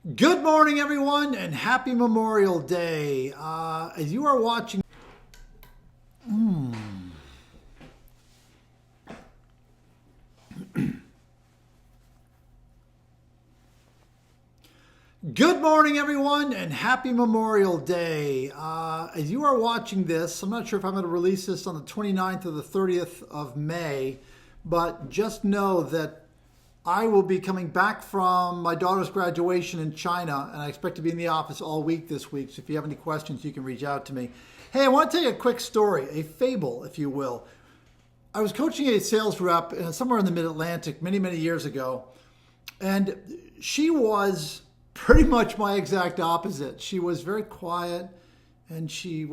Good morning, everyone, and happy Memorial Day. As you are watching, good morning, everyone, and happy Memorial Day. As you are watching this, I'm not sure if I'm going to release this on the 29th or the 30th of May, but just know that I will be coming back from my daughter's graduation in China, and I expect to be in the office all week this week. So if you have any questions, you can reach out to me. Hey, I want to tell you a quick story, a fable, if you will. I was coaching a sales rep somewhere in the Mid-Atlantic many, many years ago, and she was pretty much my exact opposite. She was very quiet, and she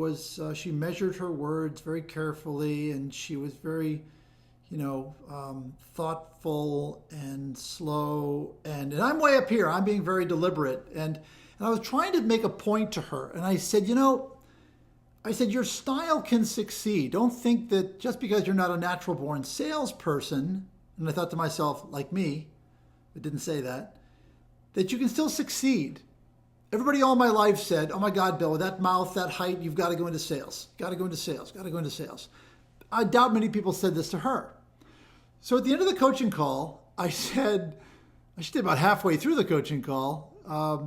measured her words very carefully, and she was very thoughtful and slow. And I'm way up here. I'm being very deliberate. And I was trying to make a point to her. And I said, your style can succeed. Don't think that just because you're not a natural born salesperson, and I thought to myself, like me, I didn't say that you can still succeed. Everybody all my life said, oh my God, Bill, with that mouth, that height, you've got to go into sales. Got to go into sales. Got to go into sales. I doubt many people said this to her. So at the end of the coaching call, I said about halfway through the coaching call, I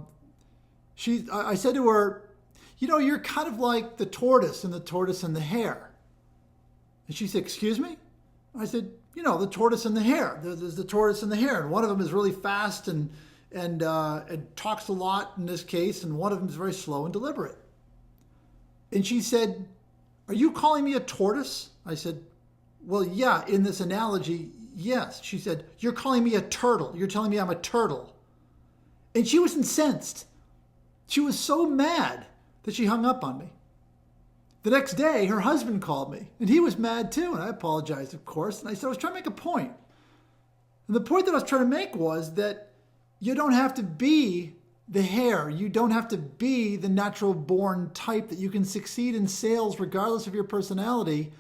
said to her, you're kind of like the tortoise and the hare. And she said, excuse me? I said, the tortoise and the hare. There's the tortoise and the hare. And one of them is really fast and talks a lot in this case. And one of them is very slow and deliberate. And she said, are you calling me a tortoise? I said, well, yeah, in this analogy, yes. She said, you're calling me a turtle. You're telling me I'm a turtle. And she was incensed. She was so mad that she hung up on me. The next day, her husband called me, and he was mad too. And I apologized, of course. And I said, I was trying to make a point. And the point that I was trying to make was that you don't have to be the hare. You don't have to be the natural born type, that you can succeed in sales regardless of your personality.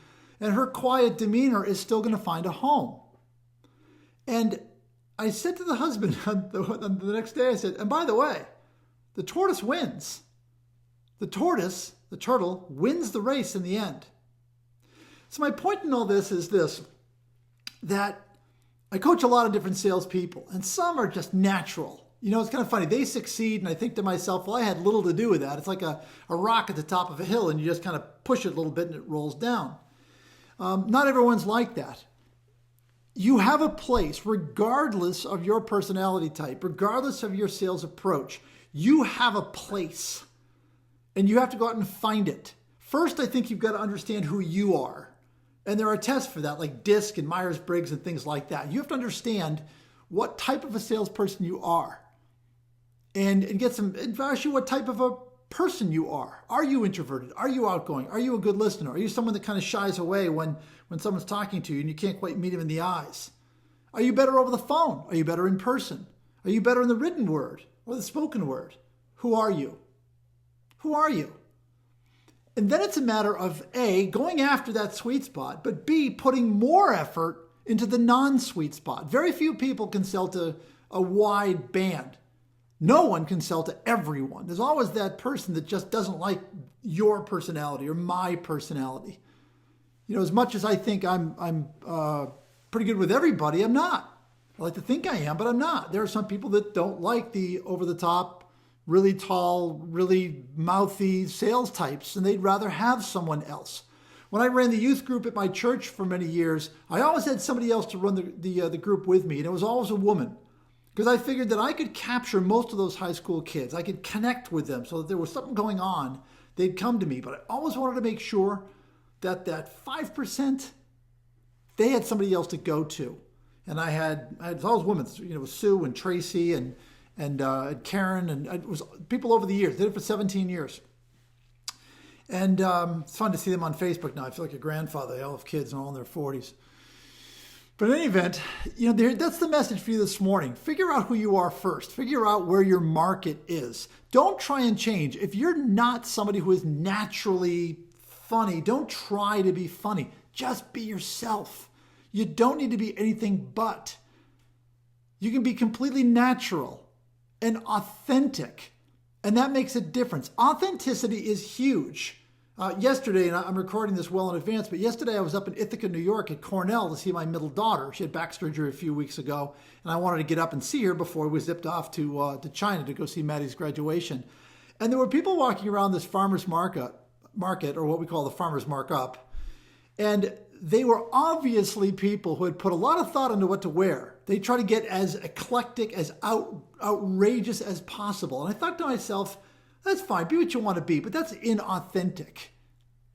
And her quiet demeanor is still going to find a home. And I said to the husband on the next day, I said, and by the way, the tortoise wins. The tortoise, the turtle, wins the race in the end. So my point in all this is this, that I coach a lot of different salespeople, and some are just natural. It's kind of funny. They succeed, and I think to myself, well, I had little to do with that. It's like a rock at the top of a hill, and you just kind of push it a little bit, and it rolls down. Not everyone's like that. You have a place, regardless of your personality type, regardless of your sales approach. You have a place, and you have to go out and find it. First, I think you've got to understand who you are. And there are tests for that, like DISC and Myers-Briggs and things like that. You have to understand what type of a salesperson you are, and get some advice you what type of a person you are. Are you introverted? Are you outgoing? Are you a good listener? Are you someone that kind of shies away when someone's talking to you and you can't quite meet them in the eyes? Are you better over the phone? Are you better in person? Are you better in the written word or the spoken word? Who are you? Who are you? And then it's a matter of A, going after that sweet spot, but B, putting more effort into the non-sweet spot. Very few people can sell to a wide band. No one can sell to everyone. There's always that person that just doesn't like your personality or my personality. As much as I think I'm pretty good with everybody, I'm not. I like to think I am, but I'm not. There are some people that don't like the over-the-top, really tall, really mouthy sales types, and they'd rather have someone else. When I ran the youth group at my church for many years, I always had somebody else to run the group with me, and it was always a woman. Because I figured that I could capture most of those high school kids. I could connect with them so that there was something going on. They'd come to me. But I always wanted to make sure that 5%, they had somebody else to go to. And I had always women, Sue and Tracy and Karen. And it was people over the years. Did it for 17 years. And it's fun to see them on Facebook now. I feel like a grandfather. They all have kids and all in their 40s. But in any event, that's the message for you this morning. Figure out who you are first. Figure out where your market is. Don't try and change. If you're not somebody who is naturally funny, don't try to be funny. Just be yourself. You don't need to be anything but. You can be completely natural. and authentic. And that makes a difference. Authenticity is huge. Yesterday, and I'm recording this well in advance, but yesterday I was up in Ithaca, New York at Cornell to see my middle daughter. She had back surgery a few weeks ago, and I wanted to get up and see her before we zipped off to China to go see Maddie's graduation. And there were people walking around this farmer's market, or what we call the farmer's markup, and they were obviously people who had put a lot of thought into what to wear. They try to get as eclectic, as outrageous as possible. And I thought to myself, that's fine, be what you want to be, but that's inauthentic.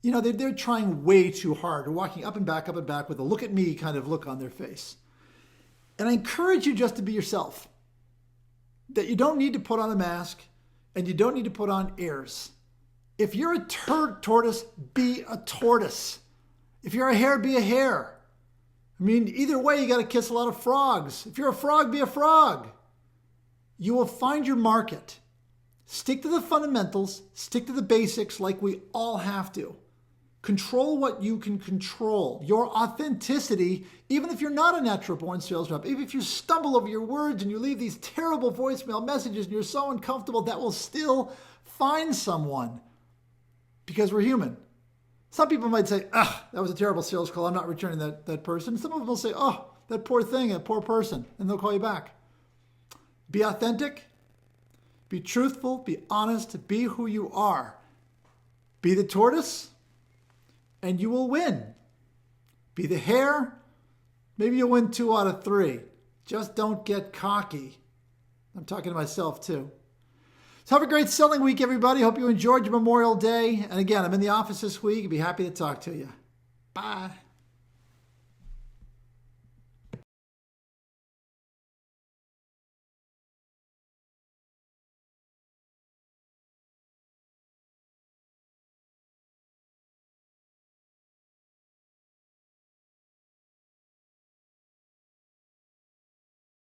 You know, they're trying way too hard. They're walking up and back with a look at me kind of look on their face. And I encourage you just to be yourself. That you don't need to put on a mask and you don't need to put on airs. If you're a tortoise, be a tortoise. If you're a hare, be a hare. I mean, either way, you got to kiss a lot of frogs. If you're a frog, be a frog. You will find your market. Stick to the fundamentals, stick to the basics like we all have to. Control what you can control. Your authenticity, even if you're not a natural born sales rep, even if you stumble over your words and you leave these terrible voicemail messages and you're so uncomfortable, that will still find someone because we're human. Some people might say, that was a terrible sales call. I'm not returning that person. Some of them will say, that poor thing, that poor person, and they'll call you back. Be authentic. Be truthful, be honest, be who you are. Be the tortoise, and you will win. Be the hare, maybe you'll win 2 out of 3. Just don't get cocky. I'm talking to myself too. So have a great selling week, everybody. Hope you enjoyed your Memorial Day. And again, I'm in the office this week. I'd be happy to talk to you. Bye.